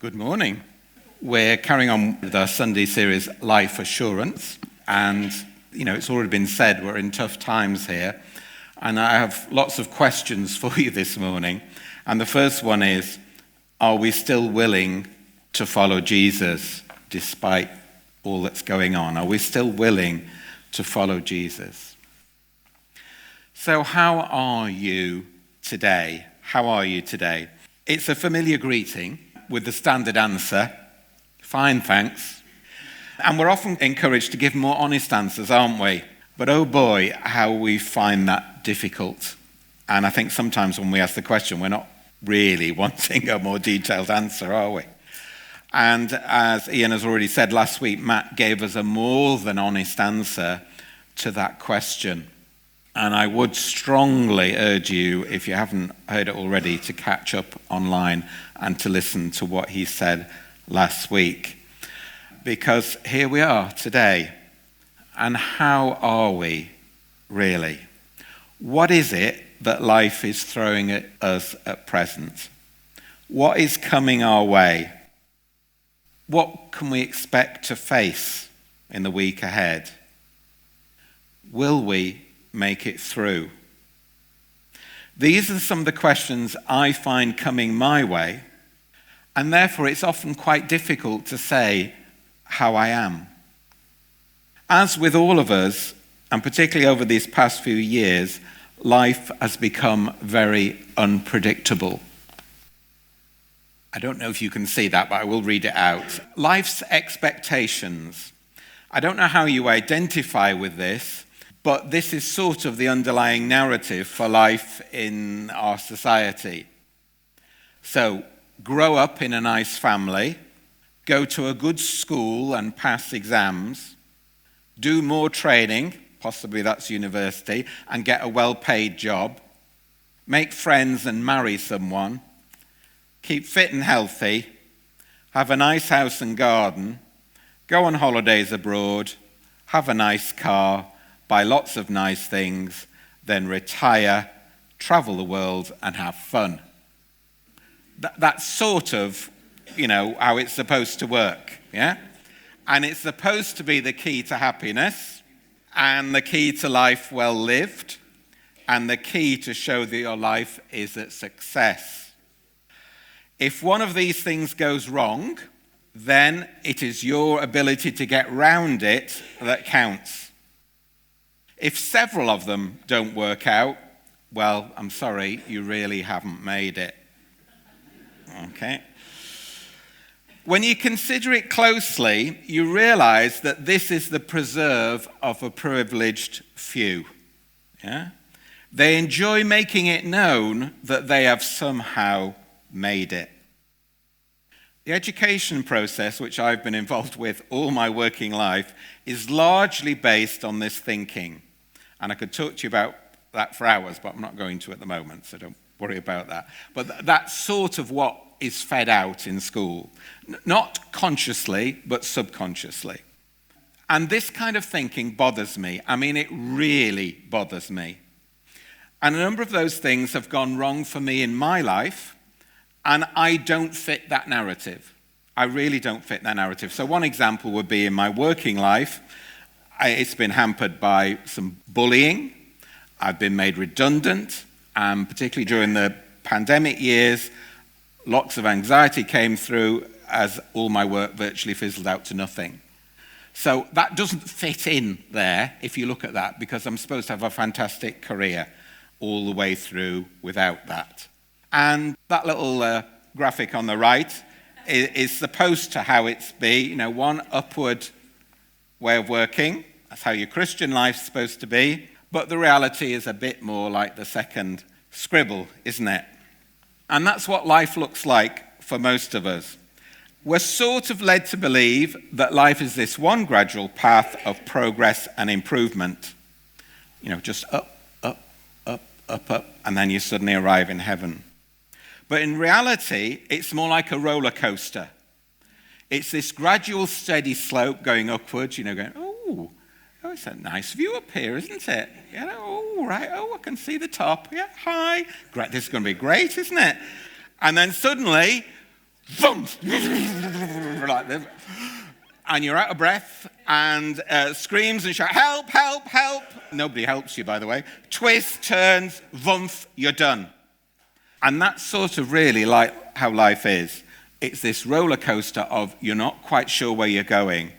Good morning. We're carrying on with our Sunday series, Life Assurance. And, it's already been said, we're in tough times here. And I have lots of questions for you this morning. And the first one is, are we still willing to follow Jesus despite all that's going on? Are we still willing to follow Jesus? So how are you today? How are you today? It's a familiar greeting with the standard answer, fine, thanks. And we're often encouraged to give more honest answers, aren't we? But oh boy, how we find that difficult. And I think sometimes when we ask the question, we're not really wanting a more detailed answer, are we? And as Ian has already said last week, Matt gave us a more than honest answer to that question. And I would strongly urge you, if you haven't heard it already, to catch up online and to listen to what he said last week. Because here we are today. And how are we, really? What is it that life is throwing at us at present? What is coming our way? What can we expect to face in the week ahead? Will we make it through? These are some of the questions I find coming my way, and therefore it's often quite difficult to say how I am. As with all of us, and particularly over these past few years, life has become very unpredictable. I don't know if you can see that, but I will read it out. Life's expectations. I don't know how you identify with this, but this is sort of the underlying narrative for life in our society. So, grow up in a nice family, go to a good school and pass exams, do more training, possibly that's university, and get a well-paid job, make friends and marry someone, keep fit and healthy, have a nice house and garden, go on holidays abroad, have a nice car, buy lots of nice things, then retire, travel the world, and have fun. That's sort of, how it's supposed to work, yeah? And it's supposed to be the key to happiness, and the key to life well lived, and the key to show that your life is a success. If one of these things goes wrong, then it is your ability to get round it that counts. If several of them don't work out, well, I'm sorry, you really haven't made it. Okay? When you consider it closely, you realize that this is the preserve of a privileged few. Yeah? They enjoy making it known that they have somehow made it. The education process, which I've been involved with all my working life, is largely based on this thinking. And I could talk to you about that for hours, but I'm not going to at the moment, so don't worry about that. But that's sort of what is fed out in school. Not consciously, but subconsciously. And this kind of thinking bothers me. I mean, it really bothers me. And a number of those things have gone wrong for me in my life, and I don't fit that narrative. I really don't fit that narrative. So one example would be in my working life, it's been hampered by some bullying. I've been made redundant, and particularly during the pandemic years, lots of anxiety came through as all my work virtually fizzled out to nothing. So that doesn't fit in there, if you look at that, because I'm supposed to have a fantastic career all the way through without that. And that little graphic on the right is supposed to how it's be, one upward way of working. That's how your Christian life's supposed to be. But the reality is a bit more like the second scribble, isn't it? And that's what life looks like for most of us. We're sort of led to believe that life is this one gradual path of progress and improvement. Just up, up, up, up, up, and then you suddenly arrive in heaven. But in reality, it's more like a roller coaster. It's this gradual, steady slope going upwards, going, oh, it's a nice view up here, isn't it? Right, I can see the top. Yeah, hi. Great, this is going to be great, isn't it? And then suddenly, thump, like this. And you're out of breath, and screams and shout, help, help, help. Nobody helps you, by the way. Twist, turns, vumph, you're done. And that's sort of really like how life is. It's this roller coaster of you're not quite sure where you're going,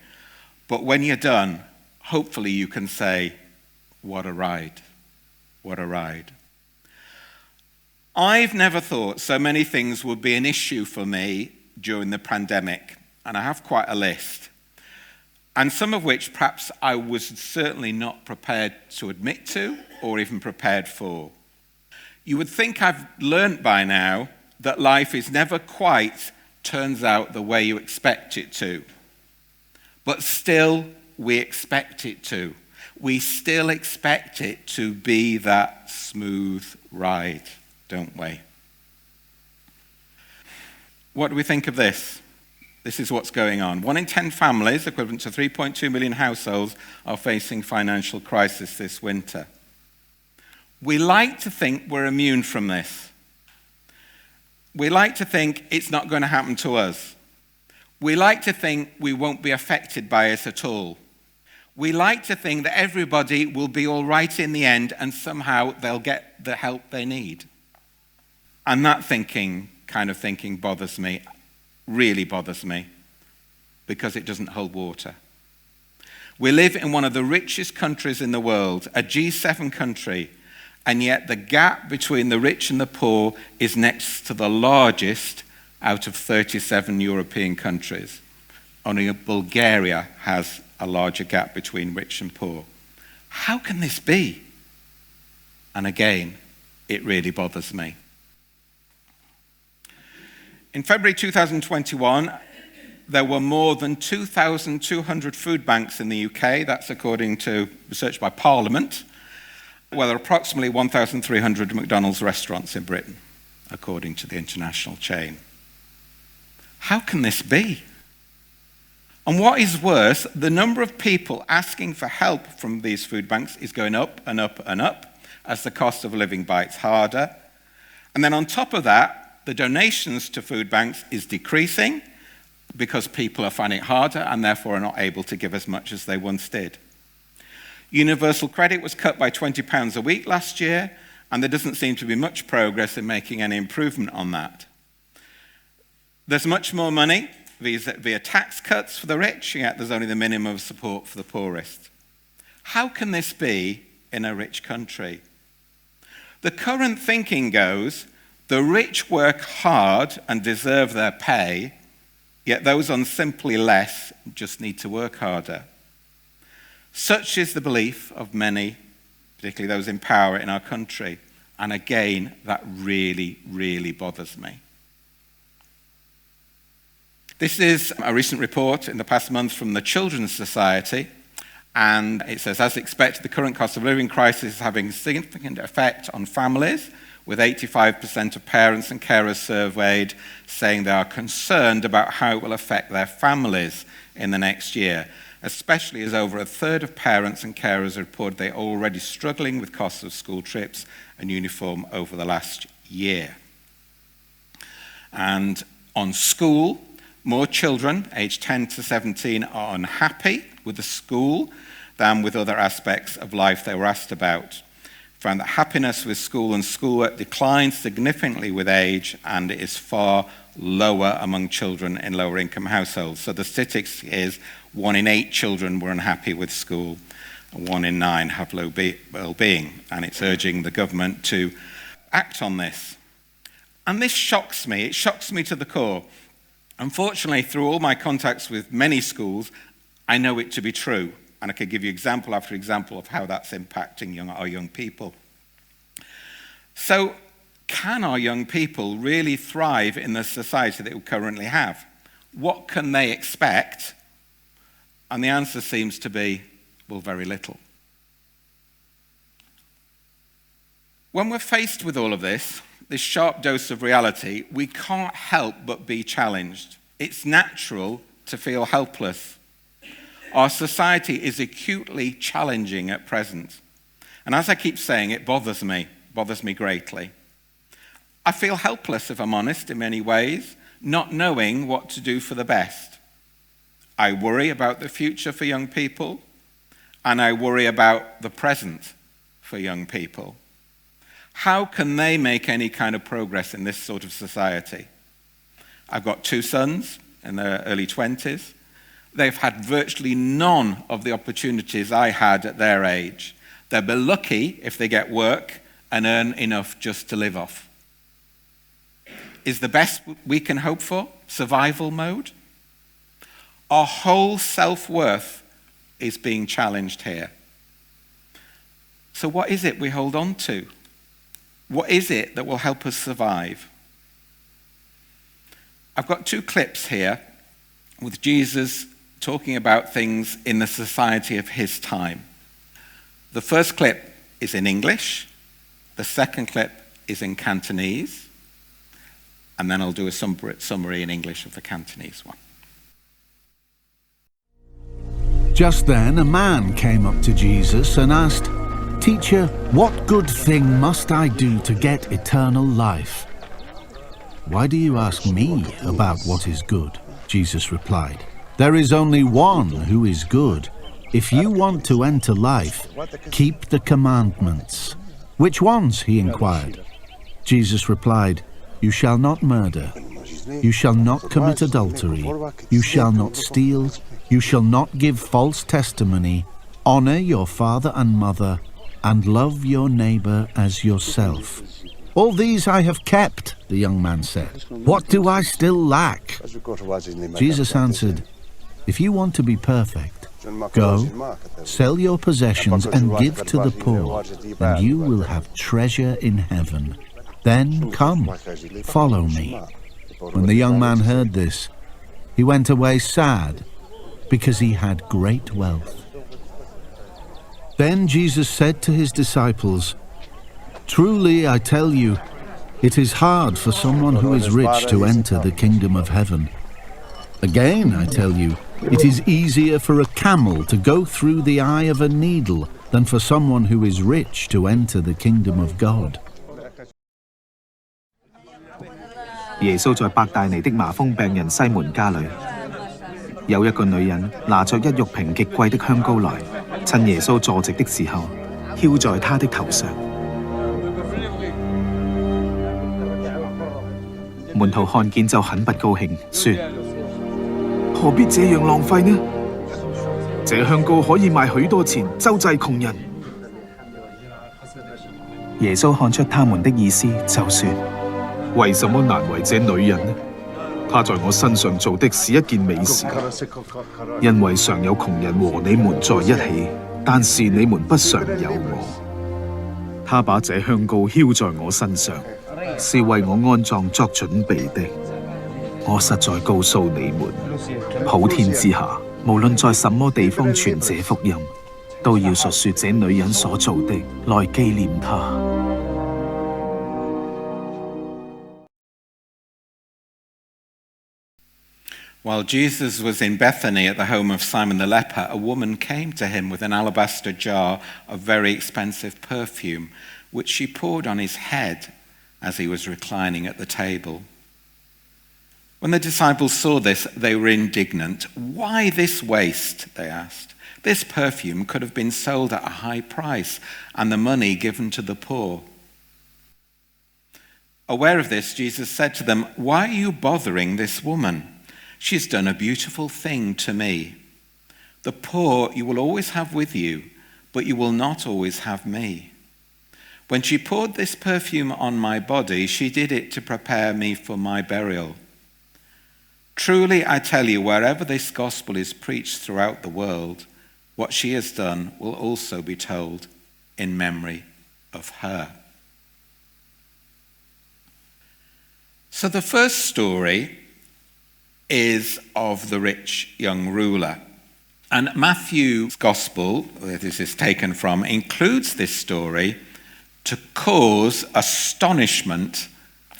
but when you're done, hopefully you can say, what a ride, what a ride. I've never thought so many things would be an issue for me during the pandemic, and I have quite a list. And some of which perhaps I was certainly not prepared to admit to or even prepared for. You would think I've learnt by now that life is never quite turns out the way you expect it to. But still, we expect it to. We still expect it to be that smooth ride, don't we? What do we think of this? This is what's going on. 1 in 10 families, equivalent to 3.2 million households, are facing financial crisis this winter. We like to think we're immune from this. We like to think it's not going to happen to us. We like to think we won't be affected by it at all. We like to think that everybody will be all right in the end and somehow they'll get the help they need. And that kind of thinking bothers me. Really bothers me, because it doesn't hold water. We live in one of the richest countries in the world, a G7 country, and yet the gap between the rich and the poor is next to the largest out of 37 European countries. Only Bulgaria has a larger gap between rich and poor. How can this be? And again, it really bothers me. In February 2021, there were more than 2,200 food banks in the UK. That's according to research by Parliament. Well, there are approximately 1,300 McDonald's restaurants in Britain, according to the international chain. How can this be? And what is worse, the number of people asking for help from these food banks is going up and up and up as the cost of living bites harder. And then on top of that, the donations to food banks is decreasing because people are finding it harder and therefore are not able to give as much as they once did. Universal credit was cut by £20 a week last year, and there doesn't seem to be much progress in making any improvement on that. There's much more money via tax cuts for the rich, yet there's only the minimum of support for the poorest. How can this be in a rich country? The current thinking goes, the rich work hard and deserve their pay, yet those on simply less just need to work harder. Such is the belief of many, particularly those in power in our country. And again, that really, really bothers me. This is a recent report in the past month from the Children's Society. And it says, as expected, the current cost of living crisis is having a significant effect on families, with 85% of parents and carers surveyed saying they are concerned about how it will affect their families in the next year, especially as over a third of parents and carers reported they are already struggling with costs of school trips and uniform over the last year. And on school, more children aged 10 to 17 are unhappy with the school than with other aspects of life they were asked about. Found that happiness with school and schoolwork declines significantly with age, and it is far lower among children in lower income households. So the statistics is 1 in 8 children were unhappy with school, and 1 in 9 have low well-being, and it's urging the government to act on this. And this shocks me. It shocks me to the core. Unfortunately, through all my contacts with many schools, I know it to be true. And I could give you example after example of how that's impacting our young people. So, can our young people really thrive in the society that we currently have? What can they expect? And the answer seems to be, well, very little. When we're faced with all of this sharp dose of reality, we can't help but be challenged. It's natural to feel helpless. Our society is acutely challenging at present. And as I keep saying, it bothers me greatly. I feel helpless, if I'm honest, in many ways, not knowing what to do for the best. I worry about the future for young people, and I worry about the present for young people. How can they make any kind of progress in this sort of society? I've got 2 sons in their early 20s. They've had virtually none of the opportunities I had at their age. They'll be lucky if they get work and earn enough just to live off. Is the best we can hope for survival mode? Our whole self-worth is being challenged here. So what is it we hold on to? What is it that will help us survive? I've got 2 clips here with Jesus talking about things in the society of his time. The first clip is in English. The second clip is in Cantonese. And then I'll do a summary in English of the Cantonese one. Just then a man came up to Jesus and asked, "Teacher, what good thing must I do to get eternal life?" "Why do you ask me about what is good?" Jesus replied. "There is only one who is good. If you want to enter life, keep the commandments." "Which ones?" he inquired. Jesus replied, "You shall not murder. You shall not commit adultery. You shall not steal. You shall not give false testimony. Honor your father and mother, and love your neighbor as yourself." "All these I have kept," the young man said. "What do I still lack?" Jesus answered, "If you want to be perfect, go, sell your possessions and give to the poor, and you will have treasure in heaven. Then come, follow me." When the young man heard this, he went away sad, because he had great wealth. Then Jesus said to his disciples, "Truly I tell you, it is hard for someone who is rich to enter the kingdom of heaven. Again, I tell you, it is easier for a camel to go through the eye of a needle than for someone who is rich to enter the kingdom of God." 耶穌在伯大尼的麻風病人西門家裏，有一個女人拿着一玉瓶極貴的香膏來，趁耶穌坐席的時候，澆在他的頭上。門徒看見就很不高興，說：何必這樣浪費呢？這香膏可以賣許多錢，周濟窮人。耶穌看出他們的意思，就說：為什麼難為這女人呢？她在我身上做的是一件美事，因為常有窮人和你們在一起，但是你們不常有我。她把這香膏澆在我身上，是為我安葬作準備的。我實在告訴你們，普天之下，無論在什麼地方傳這福音，都要述說這女人所做的，來紀念她。While Jesus was in Bethany at the home of Simon the leper, a woman came to him with an alabaster jar of very expensive perfume, which she poured on his head as he was reclining at the table. When the disciples saw this, they were indignant. "Why this waste?" they asked. "This perfume could have been sold at a high price and the money given to the poor." Aware of this, Jesus said to them, "Why are you bothering this woman? She's done a beautiful thing to me. The poor you will always have with you, but you will not always have me. When she poured this perfume on my body, she did it to prepare me for my burial. Truly, I tell you, wherever this gospel is preached throughout the world, what she has done will also be told in memory of her." So the first story is of the rich young ruler. And Matthew's gospel, where this is taken from, includes this story to cause astonishment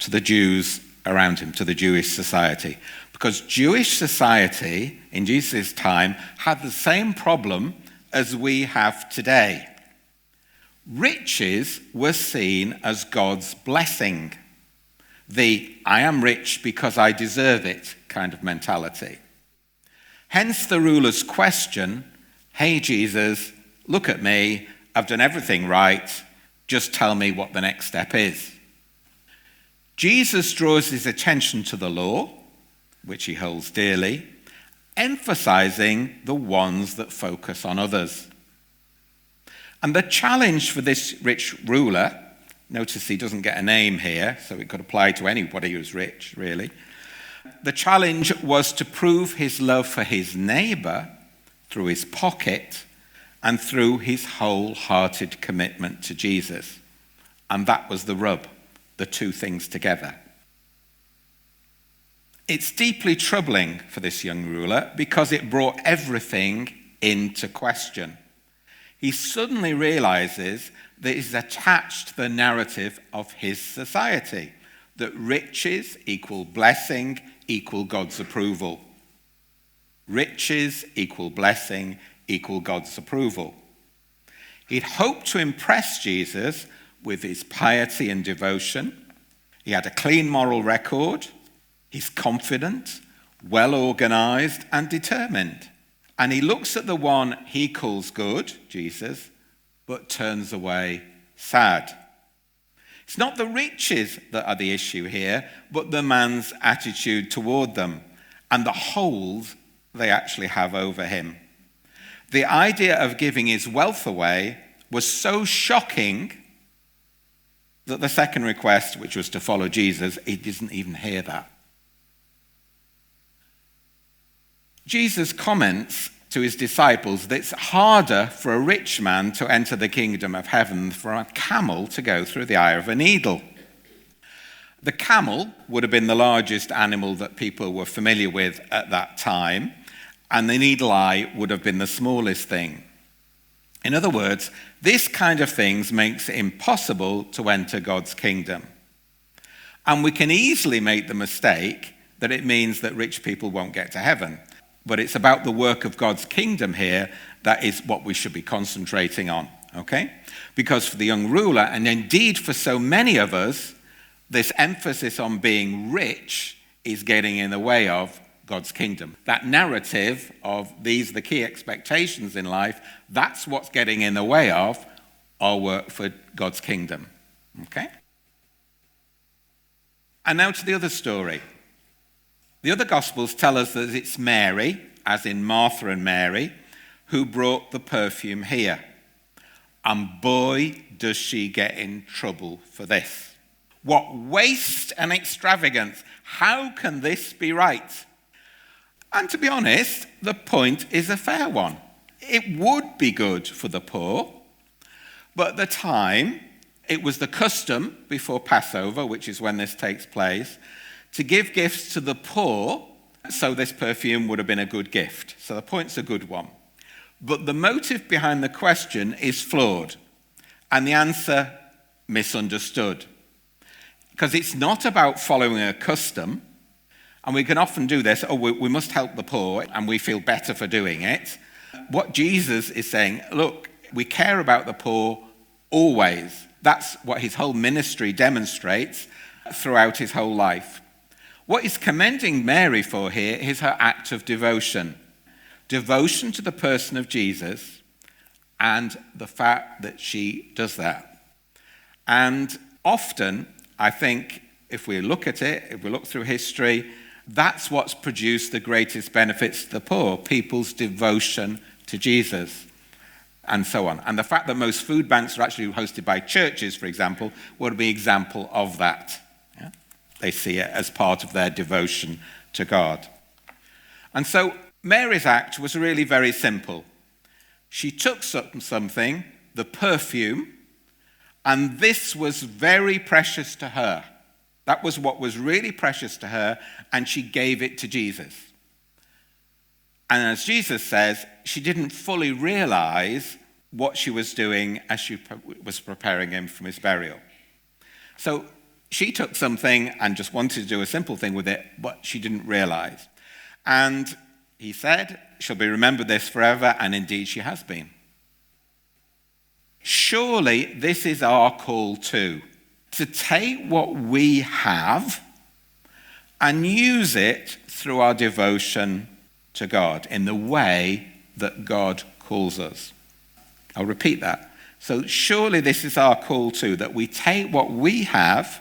to the Jews around him, to the Jewish society. Because Jewish society in Jesus' time had the same problem as we have today. Riches were seen as God's blessing. the I am rich because I deserve it kind of mentality. Hence the ruler's question, hey Jesus, look at me, I've done everything right, just tell me what the next step is. Jesus draws his attention to the law, which he holds dearly, emphasizing the ones that focus on others. And the challenge for this rich ruler, notice he doesn't get a name here, so it could apply to anybody who's rich, really. The challenge was to prove his love for his neighbor through his pocket and through his wholehearted commitment to Jesus. And that was the rub, the two things together. It's deeply troubling for this young ruler because it brought everything into question. He suddenly realizes that he's attached to the narrative of his society, that riches equal blessing equal God's approval. Riches equal blessing equal God's approval. He'd hoped to impress Jesus with his piety and devotion. He had a clean moral record. He's confident, well-organized, and determined. And he looks at the one he calls good, Jesus, but turns away sad. It's not the riches that are the issue here, but the man's attitude toward them and the hold they actually have over him. The idea of giving his wealth away was so shocking that the second request, which was to follow Jesus, he didn't even hear that. Jesus comments to his disciples that it's harder for a rich man to enter the kingdom of heaven than for a camel to go through the eye of a needle. The camel would have been the largest animal that people were familiar with at that time, and the needle eye would have been the smallest thing. In other words, this kind of thing makes it impossible to enter God's kingdom. And we can easily make the mistake that it means that rich people won't get to heaven. But it's about the work of God's kingdom here that is what we should be concentrating on, okay? Because for the young ruler, and indeed for so many of us, this emphasis on being rich is getting in the way of God's kingdom. That narrative of these are the key expectations in life, that's what's getting in the way of our work for God's kingdom, okay? And now to the other story. The other Gospels tell us that it's Mary, as in Martha and Mary, who brought the perfume here. And boy, does she get in trouble for this. What waste and extravagance. How can this be right? And to be honest, the point is a fair one. It would be good for the poor, but at the time, it was the custom before Passover, which is when this takes place, to give gifts to the poor, so this perfume would have been a good gift. So the point's a good one. But the motive behind the question is flawed, and the answer misunderstood. Because it's not about following a custom, and we can often do this, we must help the poor, and we feel better for doing it. What Jesus is saying, look, we care about the poor always. That's what his whole ministry demonstrates throughout his whole life. What he's commending Mary for here is her act of devotion. Devotion to the person of Jesus and the fact that she does that. And often, I think, if we look at it, if we look through history, that's what's produced the greatest benefits to the poor, people's devotion to Jesus, and so on. And the fact that most food banks are actually hosted by churches, for example, would be an example of that. They see it as part of their devotion to God. And so Mary's act was really very simple. She took something, the perfume, and this was very precious to her. That was what was really precious to her, and she gave it to Jesus. And as Jesus says, she didn't fully realize what she was doing as she was preparing him for his burial. So she took something and just wanted to do a simple thing with it, but she didn't realize. And he said, she'll be remembered this forever, and indeed she has been. Surely this is our call too. to take what we have and use it through our devotion to God in the way that God calls us. I'll repeat that. So surely this is our call too, that we take what we have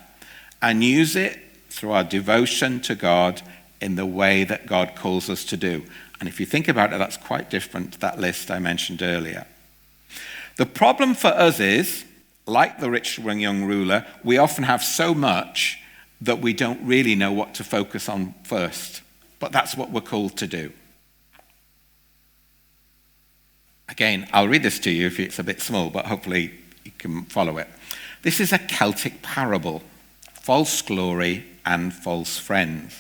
and use it through our devotion to God in the way that God calls us to do. And if you think about it, that's quite different to that list I mentioned earlier. The problem for us is, like the rich young ruler, we often have so much that we don't really know what to focus on first. But that's what we're called to do. Again, I'll read this to you if it's a bit small, but hopefully you can follow it. This is a Celtic parable, false glory and false friends.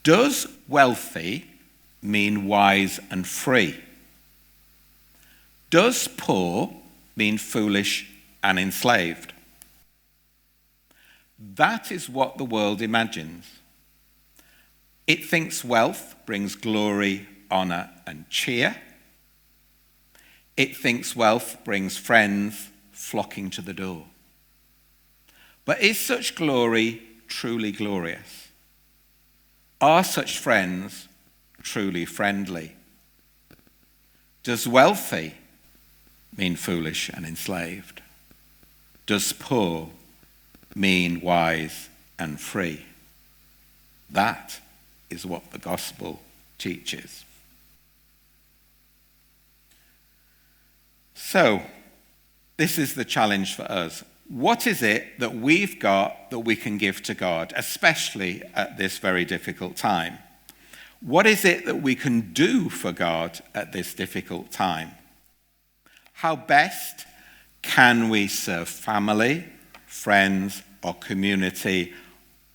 Does wealthy mean wise and free? Does poor mean foolish and enslaved? That is what the world imagines. It thinks wealth brings glory, honor, and cheer. It thinks wealth brings friends flocking to the door. But is such glory truly glorious? Are such friends truly friendly? Does wealthy mean foolish and enslaved? Does poor mean wise and free? That is what the gospel teaches. So, this is the challenge for us. What is it that we've got that we can give to God, especially at this very difficult time? What is it that we can do for God at this difficult time? How best can we serve family, friends, our community,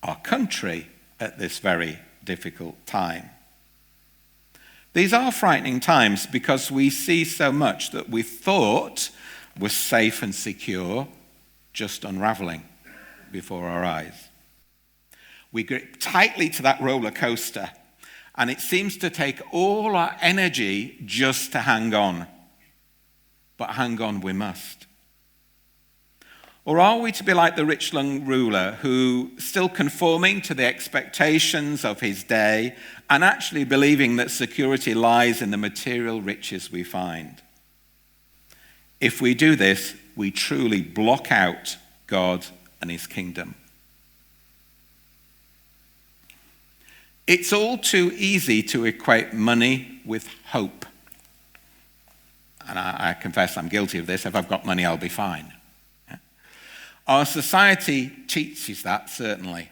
our country at this very difficult time? These are frightening times because we see so much that we thought was safe and secure just unraveling before our eyes. We grip tightly to that roller coaster, and it seems to take all our energy just to hang on. But hang on we must. Or are we to be like the rich young ruler who, still conforming to the expectations of his day and actually believing that security lies in the material riches we find? If we do this, we truly block out God and his kingdom. It's all too easy to equate money with hope. And I confess I'm guilty of this. If I've got money, I'll be fine. Our society teaches that, certainly.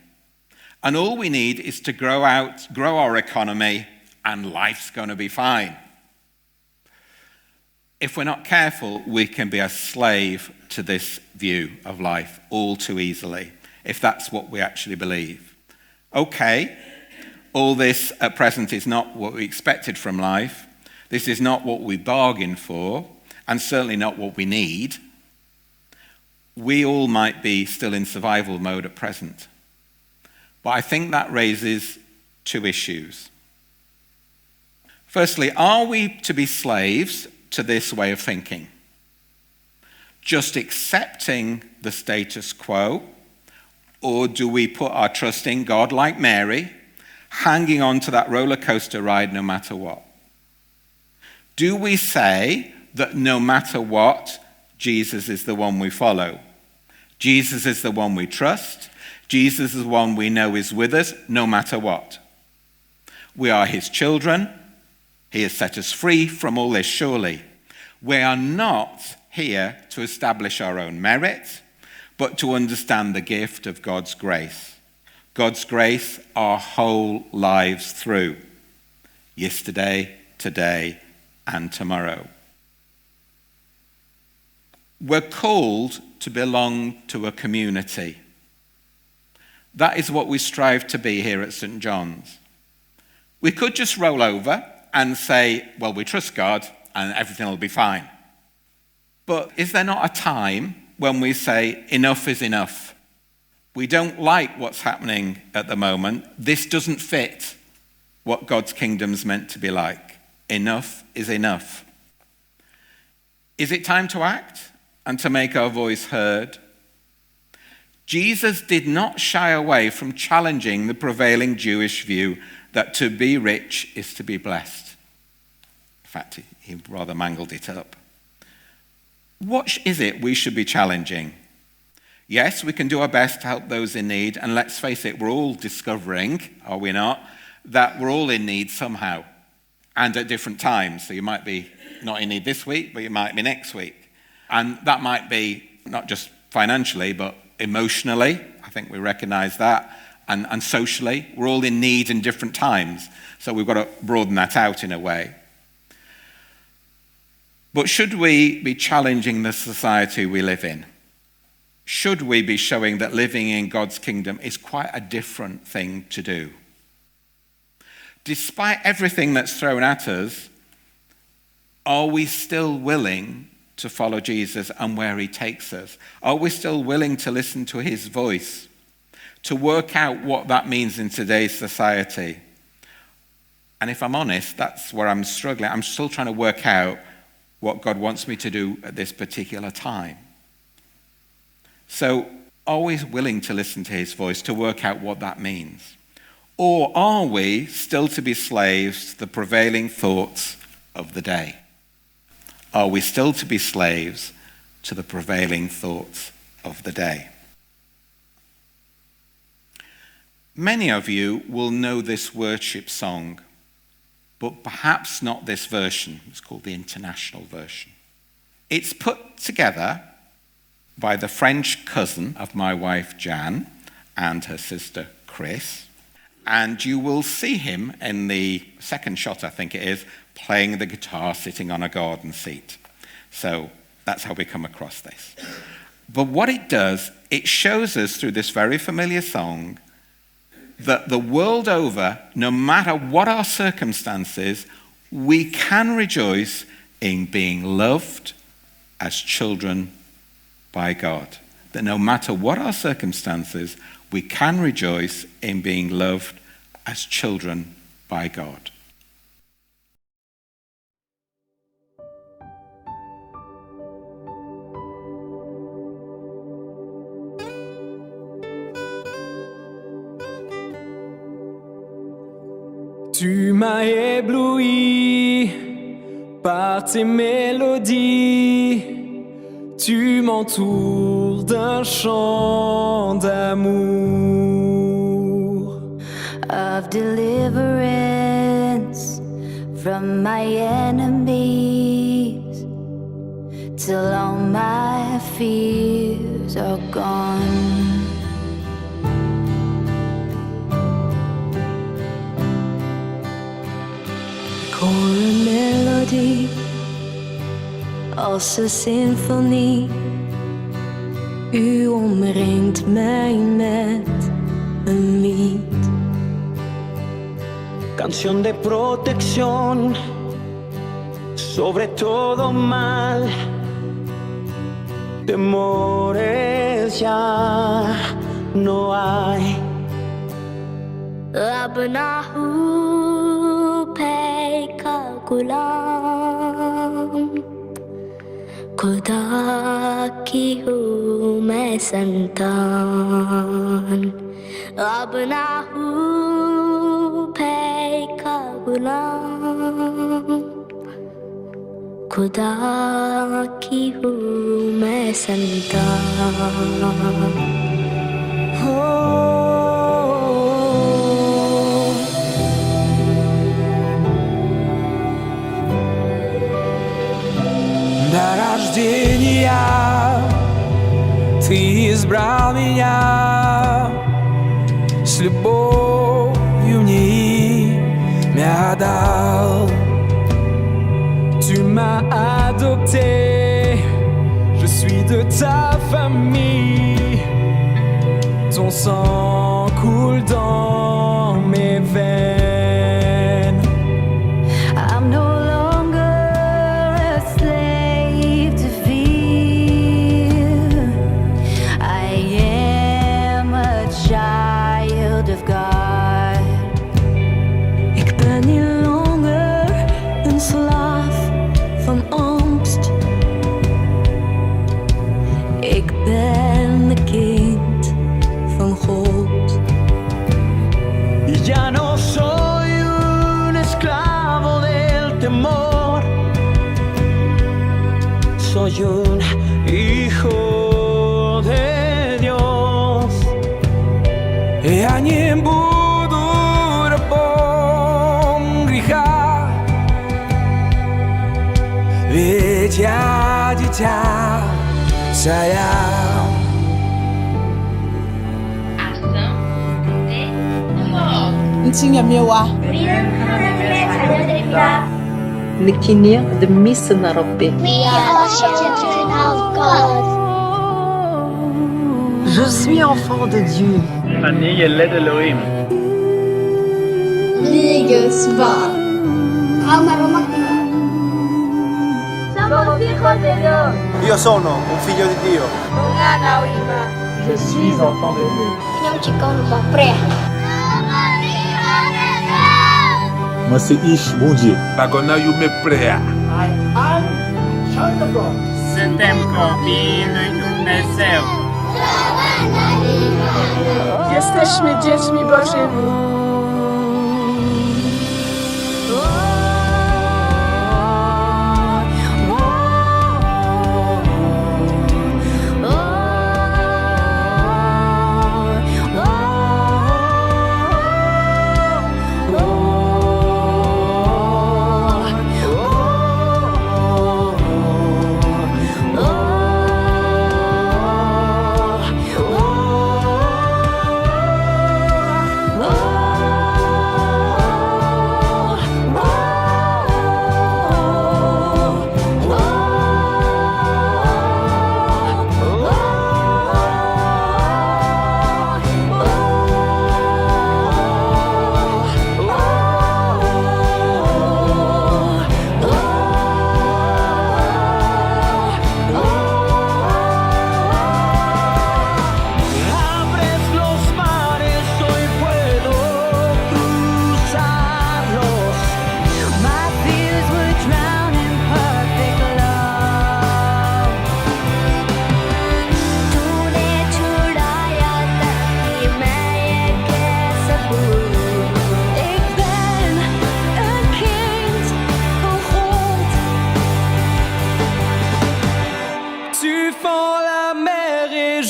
And all we need is to grow our economy, and life's going to be fine. If we're not careful, we can be a slave to this view of life all too easily, if that's what we actually believe. Okay, all this at present is not what we expected from life. This is not what we bargained for, and certainly not what we need. We all might be still in survival mode at present. But I think that raises two issues. Firstly, are we to be slaves to this way of thinking? Just accepting the status quo? Or do we put our trust in God like Mary, hanging on to that roller coaster ride no matter what? Do we say that no matter what, Jesus is the one we follow? Jesus is the one we trust. Jesus is the one we know is with us no matter what. We are his children. He has set us free from all this, surely. We are not here to establish our own merit, but to understand the gift of God's grace. God's grace our whole lives through. Yesterday, today, and tomorrow. We're called to belong to a community. That is what we strive to be here at St. John's. We could just roll over and say, well, we trust God and everything will be fine. But is there not a time when we say, enough is enough? We don't like what's happening at the moment. This doesn't fit what God's kingdom's meant to be like. Enough is enough. Is it time to act and to make our voice heard? Jesus did not shy away from challenging the prevailing Jewish view that to be rich is to be blessed. In fact, he rather mangled it up. What is it we should be challenging? Yes, we can do our best to help those in need, and let's face it, we're all discovering, are we not, that we're all in need somehow, and at different times. So you might be not in need this week, but you might be next week. And that might be not just financially, but emotionally. I think we recognize that. And socially, we're all in need in different times. So we've got to broaden that out in a way. But should we be challenging the society we live in? Should we be showing that living in God's kingdom is quite a different thing to do? Despite everything that's thrown at us, are we still willing to follow Jesus and where he takes us? Are we still willing to listen to his voice, to work out what that means in today's society? And if I'm honest, that's where I'm struggling. I'm still trying to work out what God wants me to do at this particular time. So, are we willing to listen to his voice, to work out what that means? Or are we still to be slaves to the prevailing thoughts of the day? Are we still to be slaves to the prevailing thoughts of the day? Many of you will know this worship song, but perhaps not this version. It's called the International Version. It's put together by the French cousin of my wife Jan and her sister Chris. And you will see him in the second shot, I think it is, playing the guitar sitting on a garden seat. So that's how we come across this. But what it does, it shows us through this very familiar song that the world over, no matter what our circumstances, we can rejoice in being loved as children by God. That no matter what our circumstances, we can rejoice in being loved as children by God. Tu m'as ébloui par tes mélodies. Tu m'entoures d'un chant d'amour, of deliverance from my enemies, till all my fears are gone. Chorus melody, als een symfonie. U omringt mij met een lied. Canción de protección sobre todo mal. Temores ya no hay. Abnahu peka gulam, खुदा की हूँ मैं संतान. अब ना हूँ भय का गुलाम, खुदा की हूँ मैं संतान. До рождения Ты избрал меня, с любовью мне имя дал. Tu m'as adopté, je suis de ta famille. Ton sang coule dans mes veines. I'm no longer a slave to fear. I am a child of God. Ik ben niet langer een slaaf van angst. Ik ben een kind temor. Soy un hijo de Dios. Ja nie budu rabą grzecha, ведь я дитя царя. Ação de amor. Ntinyamewa 우리는 하나님의 자녀들입니다. نكينيا دميس ربي. We are children of God. Je suis enfant de Dieu. Liges barn. Somos hijos de Dios. Io sono un figlio di Dio. Je suis enfant de Dieu. 그냥 직관으로 막 그래. Moi, c'est Ish, bon Dieu. Bagona you me prayer. Suntem copii lui Dumnezeu. Jesteśmy dziećmi Bożymi.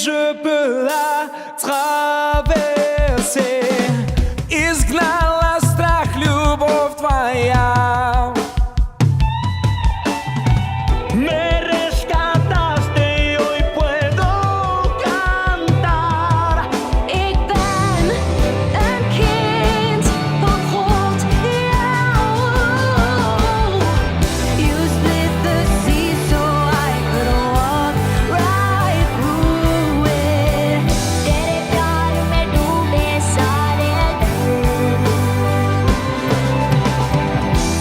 Je peux la traverser. Изгнала страх, любовь твоя. Me rescataste y hoy puedo cantar. Ik ben een kind van God, jou. You split the sea so I could walk right through it. तेरे प्यार में डूबे सारे दिन.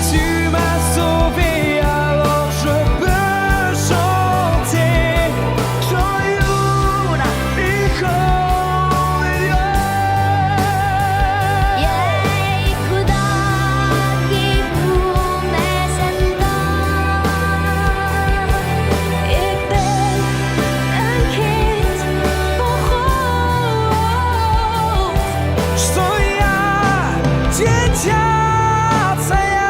Tu m'as sauvé, alors je peux chanter. Soy un hijo de Dios. ये खुदा की भूख में जिंदा. Ik ben een kind van God. Что я дитя царя.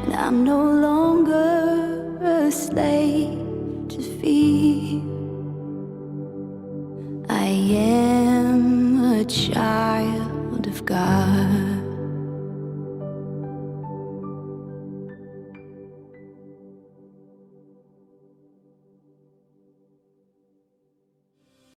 And I'm no longer a slave to fear. I am a child of God.